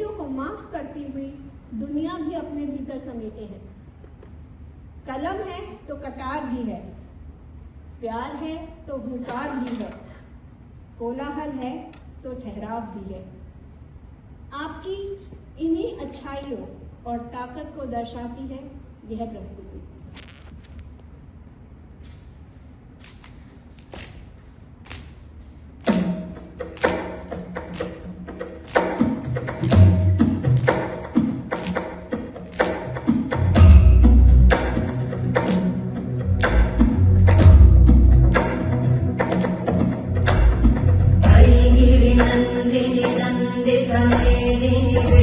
गलतियों को माफ करती हुई दुनिया भी अपने भीतर समेटे हैं। कलम है तो कटार भी है, प्यार है तो हुंकार भी है, कोलाहल है तो ठहराव भी है। आपकी इन्हीं अच्छाइयों और ताकत को दर्शाती है यह प्रस्तुति। नंदिनी नंदित मेदिनी